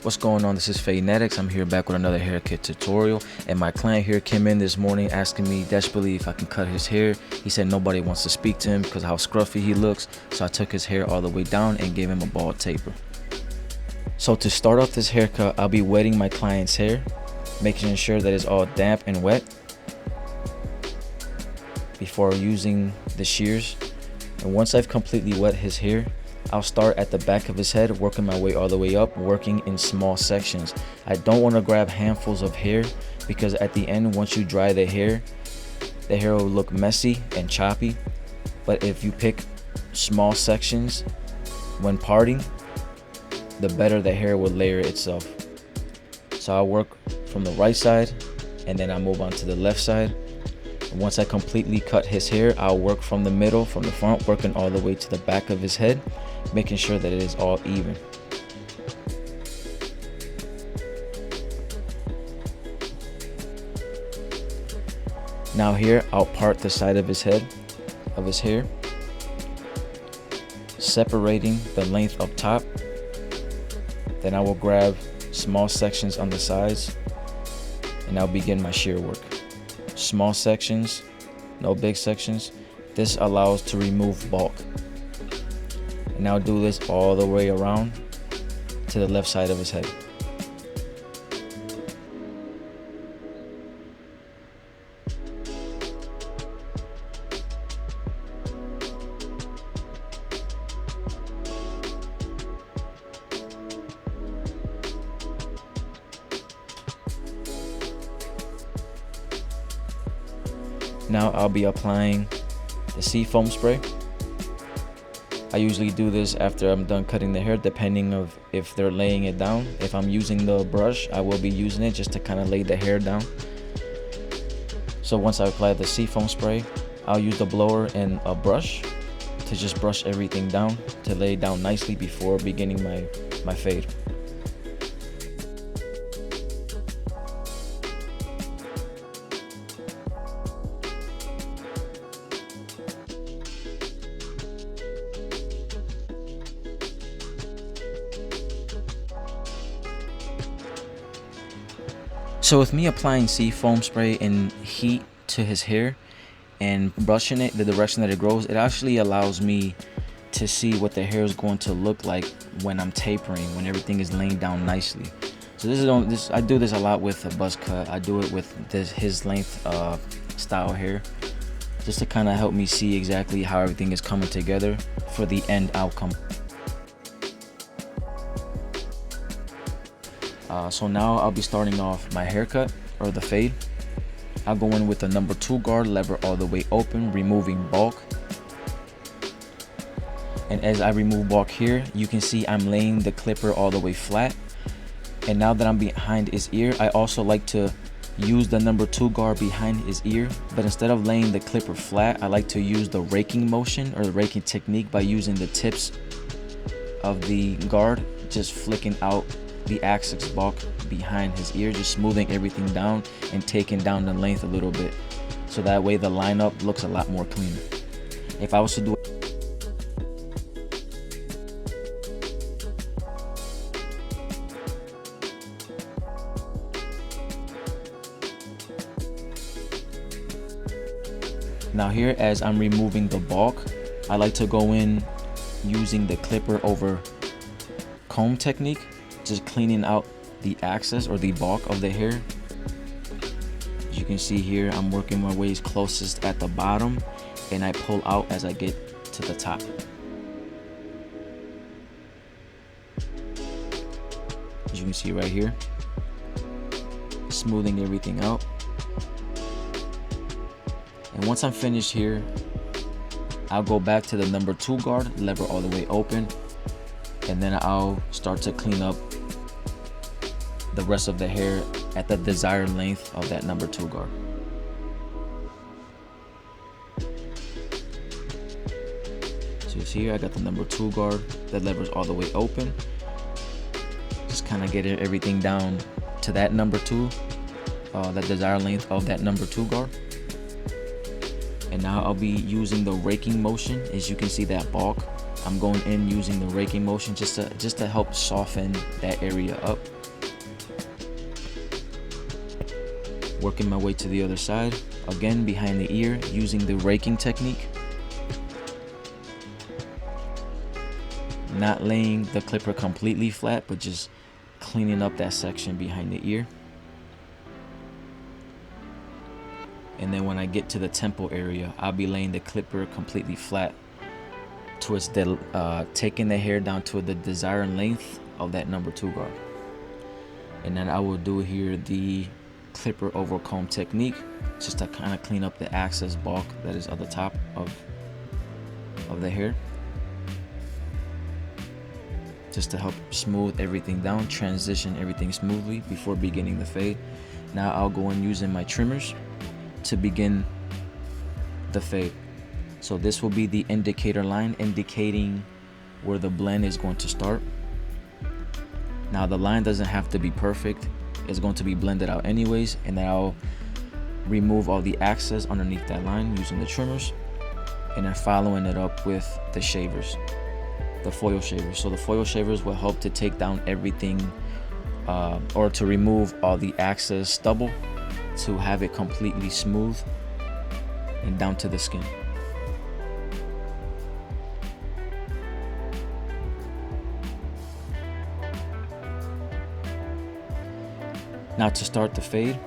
What's going on? This is Fadenetics. I'm here back with another haircut tutorial, and my client here came in this morning asking me desperately if I can cut his hair. He said nobody wants to speak to him because of how scruffy he looks, so I took his hair all the way down and gave him a bald taper. So to start off this haircut, I'll be wetting my client's hair, making sure that it's all damp and wet before using the shears. And once I've completely wet his hair, I'll start at the back of his head, working my way all the way up, working in small sections. I don't want to grab handfuls of hair because at the end, once you dry the hair will look messy and choppy. But if you pick small sections when parting, the better the hair will layer itself. So I'll work from the right side and then I'll move on to the left side. And once I completely cut his hair, I'll work from the middle, from the front, working all the way to the back of his head, making sure that it is all even. Now here, I'll part the side of his head, of his hair, separating the length up top. Then I will grab small sections on the sides and I'll begin my shear work. Small sections, no big sections. This allows to remove bulk. And I'll do this all the way around to the left side of his head. Now I'll be applying the seafoam spray. I usually do this after I'm done cutting the hair, depending of if they're laying it down. If I'm using the brush, I will be using it just to kind of lay the hair down. So once I apply the seafoam spray, I'll use the blower and a brush to just brush everything down, to lay it down nicely before beginning my fade. So with me applying seafoam spray and heat to his hair and brushing it the direction that it grows, it actually allows me to see what the hair is going to look like when I'm tapering, when everything is laying down nicely. So I do this a lot with a buzz cut. I do it with his length style hair, just to kind of help me see exactly how everything is coming together for the end outcome. So now I'll be starting off my haircut, or the fade. I'll go in with the number 2 guard, lever all the way open, removing bulk. And as I remove bulk here, you can see I'm laying the clipper all the way flat. And now that I'm behind his ear, I also like to use the number 2 guard behind his ear. But instead of laying the clipper flat, I like to use the raking motion, or the raking technique, by using the tips of the guard, just flicking out the axis bulk behind his ear, just smoothing everything down and taking down the length a little bit, so that way the lineup looks a lot more cleaner. If I was to do Now here, as I'm removing the bulk, I like to go in using the clipper over comb technique, just cleaning out the excess or the bulk of the hair. As you can see here, I'm working my ways closest at the bottom, and I pull out as I get to the top. As you can see right here, smoothing everything out. And once I'm finished here, I'll go back to the number 2 guard, lever all the way open, and then I'll start to clean up the rest of the hair at the desired length of that number 2 guard. So you see here, I got the number 2 guard, that lever's all the way open. Just kind of getting everything down to that number 2, that desired length of that number 2 guard. And now I'll be using the raking motion. As you can see, that bulk I'm going in using the raking motion just to help soften that area up. Working my way to the other side, again behind the ear, using the raking technique. Not laying the clipper completely flat, but just cleaning up that section behind the ear. And then when I get to the temple area, I'll be laying the clipper completely flat towards the taking the hair down to the desired length of that number 2 guard. And then I will do here the clipper over comb technique, just to kind of clean up the excess bulk that is at the top of the hair, just to help smooth everything down, transition everything smoothly before beginning the fade. Now I'll go in using my trimmers to begin the fade. So this will be the indicator line indicating where the blend is going to start. Now the line doesn't have to be perfect, it's going to be blended out anyways, and then I'll remove all the excess underneath that line using the trimmers, and then following it up with the shavers, the foil shavers. So the foil shavers will help to take down everything or to remove all the excess stubble, to have it completely smooth and down to the skin. Now to start the fade,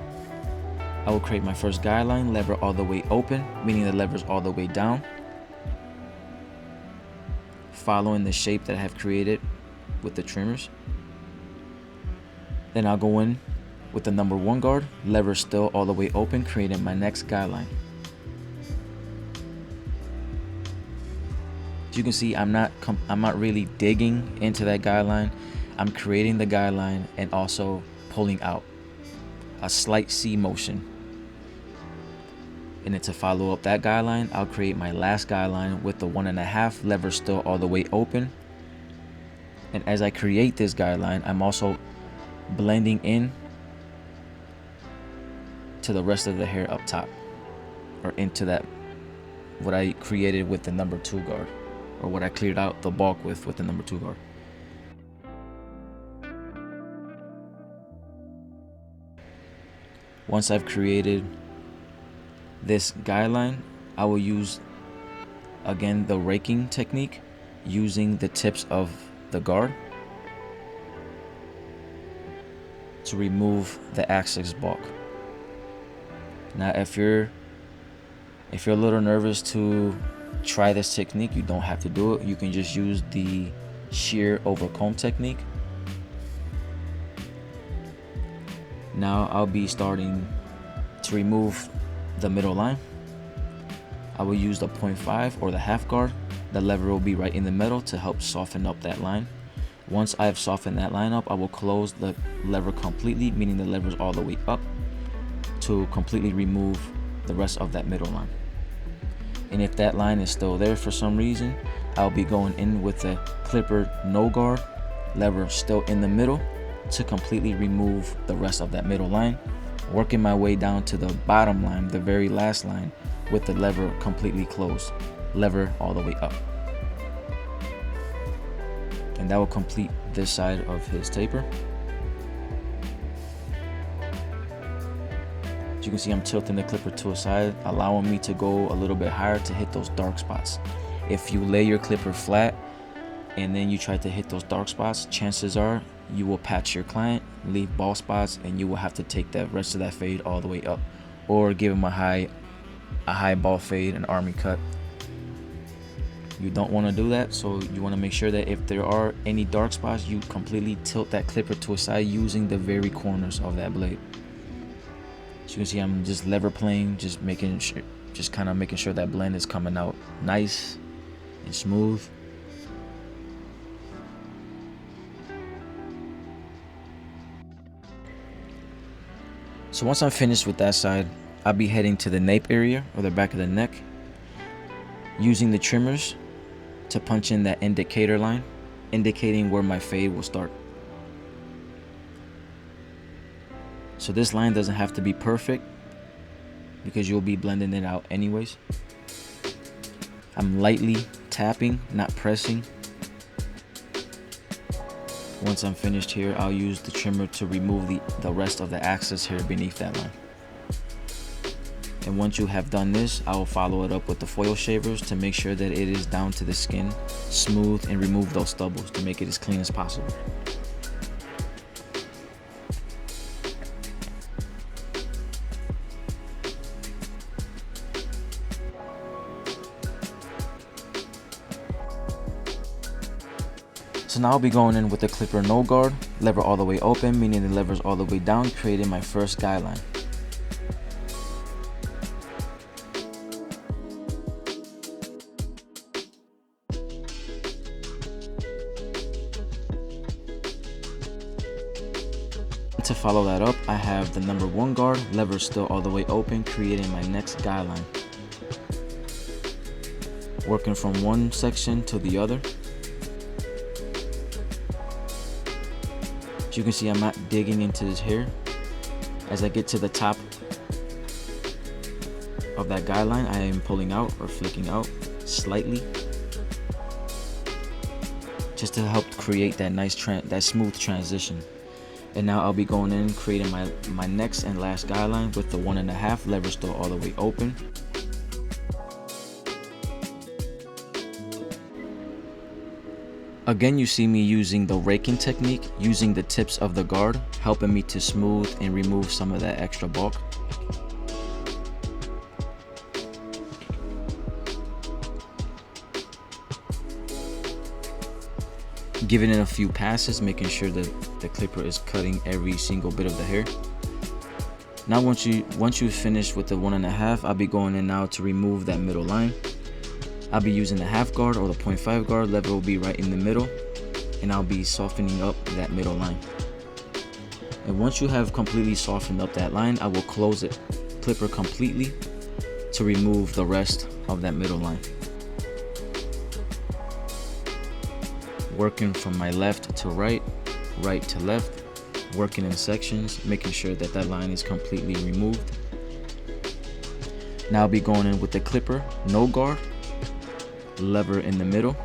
I will create my first guideline, lever all the way open, meaning the lever's all the way down, following the shape that I have created with the trimmers. Then I'll go in with the number 1 guard, lever still all the way open, creating my next guideline. As you can see, I'm not really digging into that guideline. I'm creating the guideline and also pulling out a slight C motion. And then to follow up that guideline, I'll create my last guideline with the 1.5, lever still all the way open. And as I create this guideline, I'm also blending in to the rest of the hair up top, or into that what I created with the number 2 guard, or what I cleared out the bulk with the number 2 guard. Once I've created this guideline, I will use again the raking technique, using the tips of the guard to remove the excess bulk. Now if you're a little nervous to try this technique, you don't have to do it. You can just use the shear over comb technique. Now I'll be starting to remove the middle line. I will use the 0.5 or the half guard. The lever will be right in the middle to help soften up that line. Once I've softened that line up, I will close the lever completely, meaning the lever is all the way up, to completely remove the rest of that middle line. And if that line is still there for some reason, I'll be going in with the clipper no guard, lever still in the middle, to completely remove the rest of that middle line, working my way down to the bottom line, the very last line, with the lever completely closed, lever all the way up. And that will complete this side of his taper. As you can see, I'm tilting the clipper to a side, allowing me to go a little bit higher to hit those dark spots. If you lay your clipper flat and then you try to hit those dark spots, chances are you will patch your client, leave bald spots, and you will have to take the rest of that fade all the way up, or give him a high ball fade, an army cut. You don't want to do that, so you want to make sure that if there are any dark spots, you completely tilt that clipper to a side using the very corners of that blade. As you can see, I'm just lever playing, just kind of making sure that blend is coming out nice and smooth. So once I'm finished with that side, I'll be heading to the nape area, or the back of the neck, using the trimmers to punch in that indicator line, indicating where my fade will start. So this line doesn't have to be perfect, because you'll be blending it out anyways. I'm lightly tapping, not pressing. Once I'm finished here, I'll use the trimmer to remove the rest of the excess hair beneath that line. And once you have done this, I will follow it up with the foil shavers to make sure that it is down to the skin, smooth, and remove those stubbles to make it as clean as possible. So now I'll be going in with the clipper no guard, lever all the way open, meaning the lever's all the way down, creating my first guy line. To follow that up, I have the number 1 guard, lever still all the way open, creating my next guy line. Working from one section to the other. As you can see, I'm not digging into this hair. As I get to the top of that guy line, I am pulling out or flicking out slightly, just to help create that nice that smooth transition. And now I'll be going in, creating my next and last guy line with the 1.5, lever still all the way open. Again, you see me using the raking technique, using the tips of the guard, helping me to smooth and remove some of that extra bulk. Giving it a few passes, making sure that the clipper is cutting every single bit of the hair. Now once you finish with the 1.5, I'll be going in now to remove that middle line. I'll be using the 1/2 guard or the 0.5 guard, lever will be right in the middle, and I'll be softening up that middle line. And once you have completely softened up that line, I will close it clipper completely to remove the rest of that middle line. Working from my left to right, right to left, working in sections, making sure that that line is completely removed. Now I'll be going in with the clipper, no guard, lever in the middle.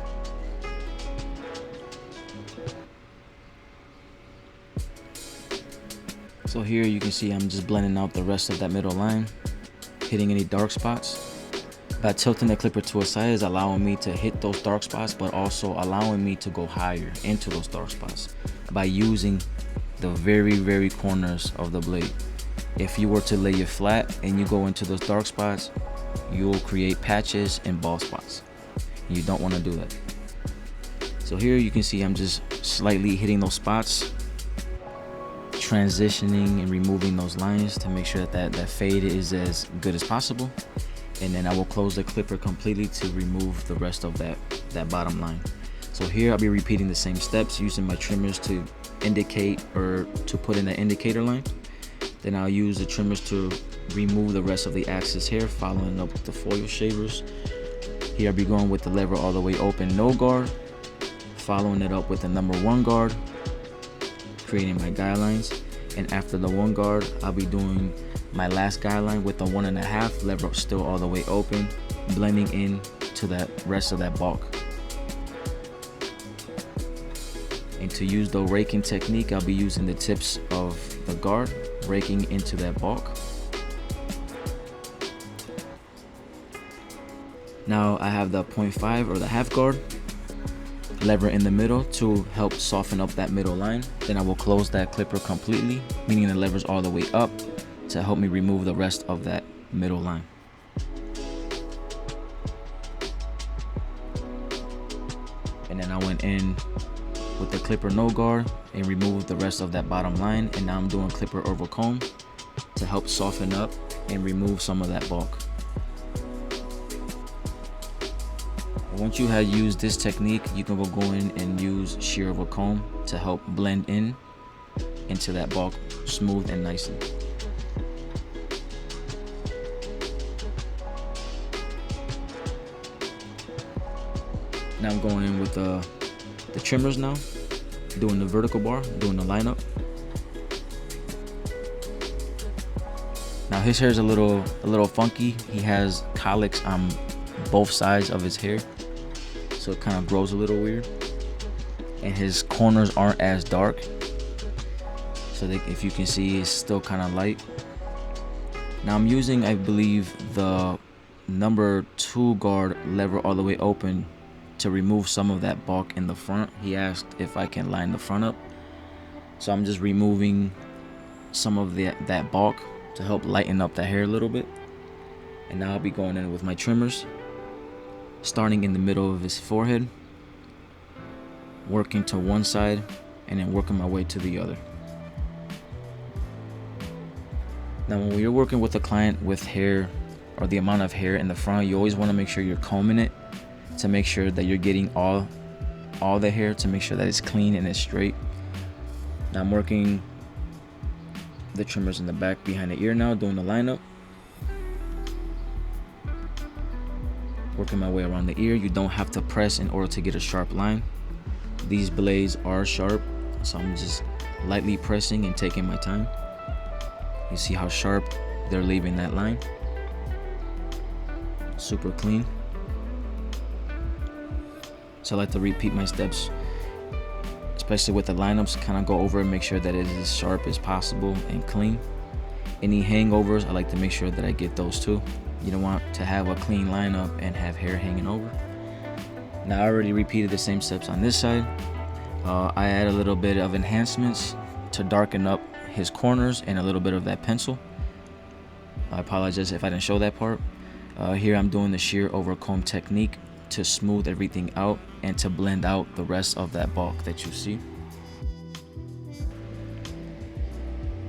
So here you can see I'm just blending out the rest of that middle line, hitting any dark spots. By tilting the clipper to a side is allowing me to hit those dark spots, but also allowing me to go higher into those dark spots by using the very corners of the blade. If you were to lay it flat and you go into those dark spots, you'll create patches and bald spots. You don't want to do that. So here you can see I'm just slightly hitting those spots, transitioning and removing those lines to make sure that that fade is as good as possible. And then I will close the clipper completely to remove the rest of that bottom line. So here I'll be repeating the same steps, using my trimmers to indicate or to put in the indicator line. Then I'll use the trimmers to remove the rest of the excess hair, following up with the foil shavers. Here I'll be going with the lever all the way open, no guard, following it up with the number 1 guard, creating my guy lines. And after the 1 guard, I'll be doing my last guy line with the 1.5, lever still all the way open, blending in to that rest of that bulk. And to use the raking technique, I'll be using the tips of the guard, raking into that bulk. Now I have the 0.5 or the 1/2 guard, lever in the middle to help soften up that middle line. Then I will close that clipper completely, meaning the lever's all the way up, to help me remove the rest of that middle line. And then I went in with the clipper no guard and removed the rest of that bottom line, and now I'm doing clipper over comb to help soften up and remove some of that bulk. Once you have used this technique, you can go in and use shear over comb to help blend in into that bulk smooth and nicely. Now I'm going in with the trimmers now, doing the vertical bar, doing the lineup. Now his hair is a little funky. He has colics on both sides of his hair, so it kind of grows a little weird, and his corners aren't as dark, so that if you can see, it's still kind of light. Now I'm using, I believe, the number 2 guard lever all the way open to remove some of that bulk in the front. He asked if I can line the front up, so I'm just removing some of that bulk to help lighten up the hair a little bit. And now I'll be going in with my trimmers, starting in the middle of his forehead, working to one side and then working my way to the other. Now when you're working with a client with hair, or the amount of hair in the front, you always want to make sure you're combing it to make sure that you're getting all the hair, to make sure that it's clean and it's straight. Now I'm working the trimmers in the back behind the ear now, doing the lineup. Working my way around the ear. You don't have to press in order to get a sharp line. These blades are sharp, so I'm just lightly pressing and taking my time. You see how sharp they're leaving that line. Super clean. So I like to repeat my steps, especially with the lineups, kind of go over and make sure that it is as sharp as possible and clean. Any hangovers, I like to make sure that I get those too. You don't want to have a clean lineup and have hair hanging over. Now I already repeated the same steps on this side. I add a little bit of enhancements to darken up his corners and a little bit of that pencil. I apologize if I didn't show that part. Here I'm doing the shear over comb technique to smooth everything out and to blend out the rest of that bulk that you see.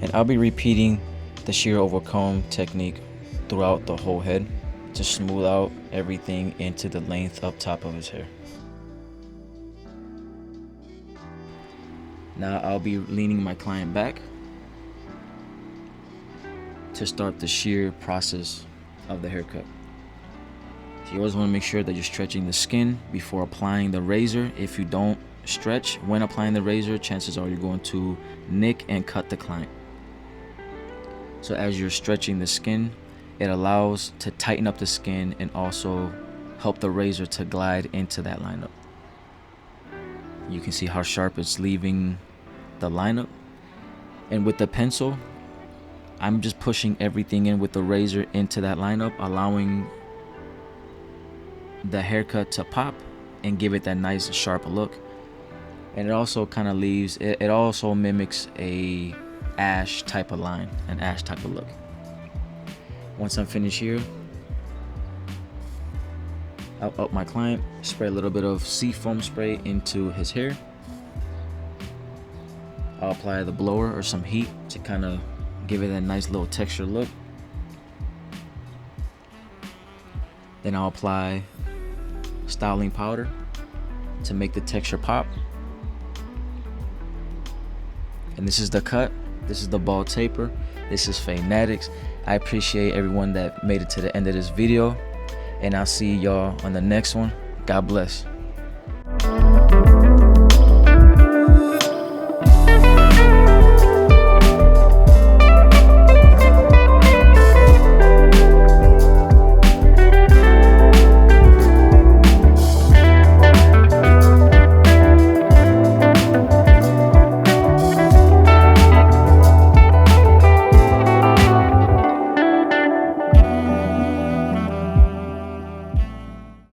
And I'll be repeating the shear over comb technique throughout the whole head to smooth out everything into the length up top of his hair. Now I'll be leaning my client back to start the shear process of the haircut. So you always want to make sure that you're stretching the skin before applying the razor. If you don't stretch when applying the razor, chances are you're going to nick and cut the client. So as you're stretching the skin, it allows to tighten up the skin and also help the razor to glide into that lineup. You can see how sharp it's leaving the lineup. And with the pencil, I'm just pushing everything in with the razor into that lineup, allowing the haircut to pop and give it that nice sharp look. And it also kind of leaves, it also mimics a ash type of line, an ash type of look. Once I'm finished here, I'll up my client, spray a little bit of seafoam spray into his hair. I'll apply the blower or some heat to kind of give it a nice little texture look. Then I'll apply styling powder to make the texture pop. And this is the cut. This is the bald taper. This is Fanatics. I appreciate everyone that made it to the end of this video, and I'll see y'all on the next one. God bless.